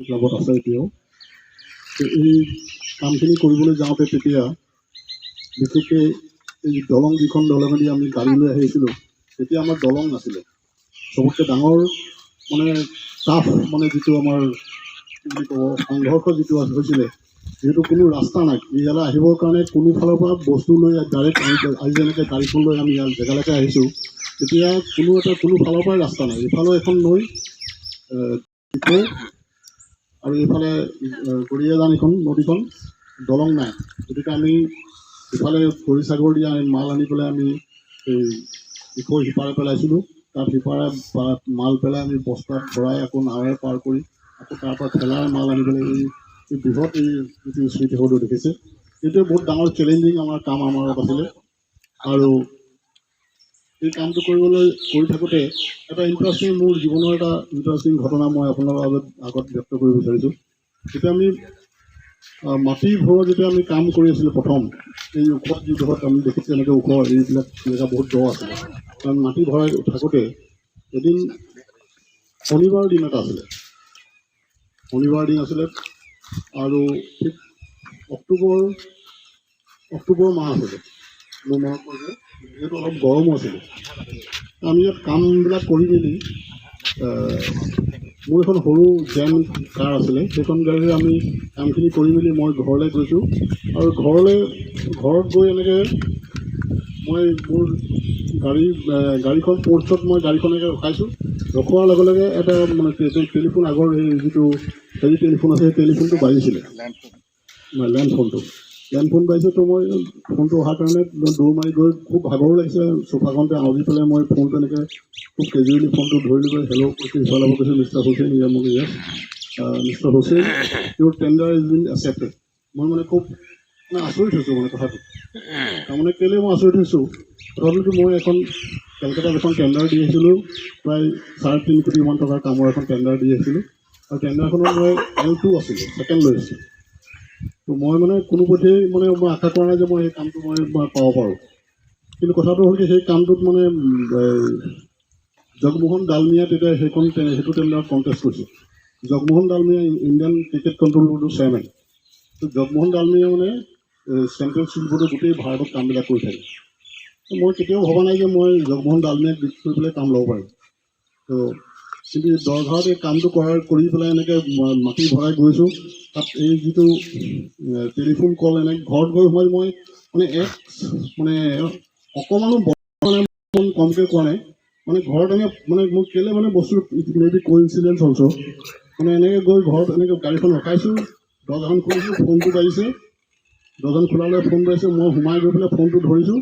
ক্লাবত আছে এতিয়াও। এই কামখিনি কৰিবলৈ যাওঁতে তেতিয়া বিশেষকৈ এই দলং যিখন দলঙেদি আমি গাড়ী লৈ আহিছিলোঁ, তেতিয়া আমাৰ দলং নাছিলে। চবতকৈ ডাঙৰ মানে টাফ মানে যিটো আমাৰ কি বুলি ক'ব সংঘৰ্ষ যিটো হৈছিলে, যিহেতু কোনো ৰাস্তা নাই ইয়ালৈ আহিবৰ কাৰণে, কোনো ফালৰ পৰা বস্তু লৈ ডাইৰেক্ট আজি যেনেকৈ গাড়ীখন লৈ আমি ইয়াৰ জেগালৈকে আহিছোঁ, তেতিয়া কোনো ফালৰ পৰাই ৰাস্তা নাই। ইফালে এখন নৈ আৰু এইফালে গৰিয়াজান এখন নদীখন, দলং নাই। গতিকে আমি ইফালে খৰিচাগৰ দি মাল আনি পেলাই আমি এই ইফৰ সিপাৰে পেলাইছিলোঁ। তাত সিপাৰে মাল পেলাই আমি বস্তাত ভৰাই আকৌ নাৱেৰে পাৰ কৰি আকৌ তাৰপৰা ঠেলাৰ মাল আনি পেলাই এই বৃহৎ এই যিটো স্মৃতিসৌধ দেখিছে, এইটোৱে বহুত ডাঙৰ চেলেঞ্জিং আমাৰ কাম আমাৰ আছিলে। আৰু এই কামটো কৰি থাকোঁতে এটা ইণ্টাৰেষ্টিং, মোৰ জীৱনৰ এটা ইণ্টাৰেষ্টিং ঘটনা মই আপোনালোকৰ আগত ব্যক্ত কৰিব বিচাৰিছোঁ। যেতিয়া আমি মাটি ভৰোৱা যেতিয়া আমি কাম কৰি আছিলোঁ প্ৰথম, এই ওখ যিডোখৰত আমি দেখিছোঁ এনেকৈ ওখ এইবিলাক জেগা বহুত দ আছিলে। কাৰণ মাটি ভৰাই থাকোঁতে এদিন শনিবাৰ দিন এটা আছিলে, শনিবাৰ দিন আছিলে আৰু ঠিক অক্টোবৰ মাহ আছিলে। মোৰ মনত পৰিছে, যিহেতু অলপ গৰমো আছিলে। আমি ইয়াত কামবিলাক কৰি মেলি মোৰ এখন সৰু জেন কাৰ আছিলে, সেইখন গাড়ীৰে আমি কামখিনি কৰি মেলি মই ঘৰলৈ গৈছোঁ। আৰু ঘৰত গৈ এনেকৈ মই মোৰ গাড়ীখন পৰ্টছত মই গাড়ীখন এনেকৈ ৰখাইছোঁ। ৰখোৱাৰ লগে লগে এটা মানে টেলিফোন, আগৰ এই যিটো টেলিফোন আছে, সেই টেলিফোনটো বাজিছিলে, লেণ্ডফোন বাজিছে। তো মই ফোনটো অহাৰ কাৰণে দৌৰ মাৰি গৈ, খুব ভাগৰো লাগিছে, চোফাখনতে আঁচি পেলাই মই ফোনটো এনেকৈ খুব কেজুৱেলি ফোনটো ধৰি লৈ হেল্ল' কৈছোঁ, ইফালে কৈছোঁ mister Hussain, mister Hussain, Euro tender is bin accepted. মই মানে খুব আচৰিত হৈছোঁ মানে কথাটো। তাৰমানে কেলৈ মই আচৰিত হৈছোঁ, তথাপিতো মই এখন কেলকাতাত এখন টেণ্ডাৰ দি আহিছিলোঁ, প্ৰায় 3.5 কোটিমান টকাৰ কামৰ এখন টেণ্ডাৰ দি আহিছিলোঁ। আৰু টেণ্ডাৰখনত মই L2 আছিলোঁ, ছেকেণ্ড লৈ আছিলোঁ। তো মই মানে কোনোপধ্যেই মই আশা কৰা নাই যে মই সেই কামটো মই পাব পাৰোঁ। কিন্তু কথাটো হ'ল কি, সেই কামটোত মানে জগমোহন ডালমিয়া তেতিয়া সেইটো টেণ্ডাৰত কণ্টেষ্ট কৰিছিল। Jagmohan Dalmiya Indian cricket control বৰ্ডৰ চেয়াৰমেন। তো জগমোহন ডালমিয়া মানে চেণ্ট্ৰেল চিল বৰ্ডৰ গোটেই ভাৰতত কামবিলাক কৰি থাকে। মই কেতিয়াও ভবা নাই যে মই জগমোহন ডালমিয়াক বিক্ৰী কৰি পেলাই কাম ল'ব পাৰিম। তো কিন্তু দৰঘাত এই কামটো কৰি পেলাই এনেকৈ মাটি ভৰাই গৈছোঁ। তাত এই যিটো টেলিফোন কল, এনেকৈ ঘৰত গৈ সোমাই মই মানে অকণমানো কমকৈ কোৱা নাই, মানে ঘৰত মানে মই কেলৈ মানে বস্তু মেবি কোইনচিডেঞ্চ অলছ', মানে এনেকৈ গৈ ঘৰত এনেকৈ গাড়ীখন ৰখাইছোঁ, দৰজাখন খুলিছোঁ, ফোনটো বাজিছে, দৰজাখন খোলালৈ ফোন বাজিছে, মই সোমাই গৈ পেলাই ফোনটো ধৰিছোঁ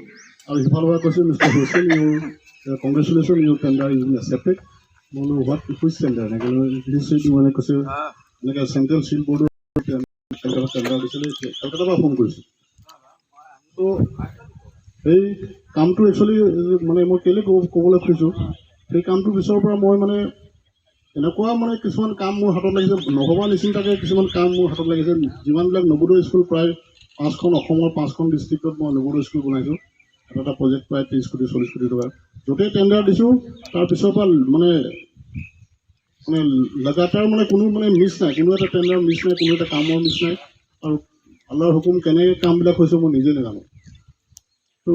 আৰু সিফালৰ পৰা কৈছোঁ mister Hussain, Euro congratulation, Euro tender is bin accepted. মই বোলো হোৱাট হুইচ টেণ্ডাৰ, এনেকৈ মানে কৈছে এনেকৈ চেণ্ট্ৰেল চিল বৰ্ডৰ কেলকাতা টেণ্ডাৰ দিছিলে, কেলকাতাৰ পৰা ফোন কৰিছোঁ। তো সেই কামটো একচুৱেলি মানে মই কেলৈ ক'বলৈ খুজিছোঁ, সেই কামটোৰ পিছৰ পৰা মই মানে এনেকুৱা মানে কিছুমান কাম মোৰ হাতত লাগিছে, নভবা নিচিন্তাকৈ কিছুমান কাম মোৰ হাতত লাগিছে। যিমানবিলাক নৱোদয় স্কুল, প্ৰায় 5খন, অসমৰ 5খন ডিষ্ট্ৰিক্টত মই নৱোদয় স্কুল বনাইছোঁ। এটা প্ৰজেক্ট প্ৰায় 30 কোটি 40 কোটি টকা। য'তেই টেণ্ডাৰ দিছোঁ, তাৰ পিছৰ পৰা মানে লাগাতাৰ মানে কোনো মানে মিছ নাই, কোনো এটা টেণ্ডাৰ মিছ নাই, কোনো এটা কামৰ মিছ নাই। আৰু আল্লাহৰ হুকুম কেনেকৈ কামবিলাক হৈছে মই নিজে নাজানো। তো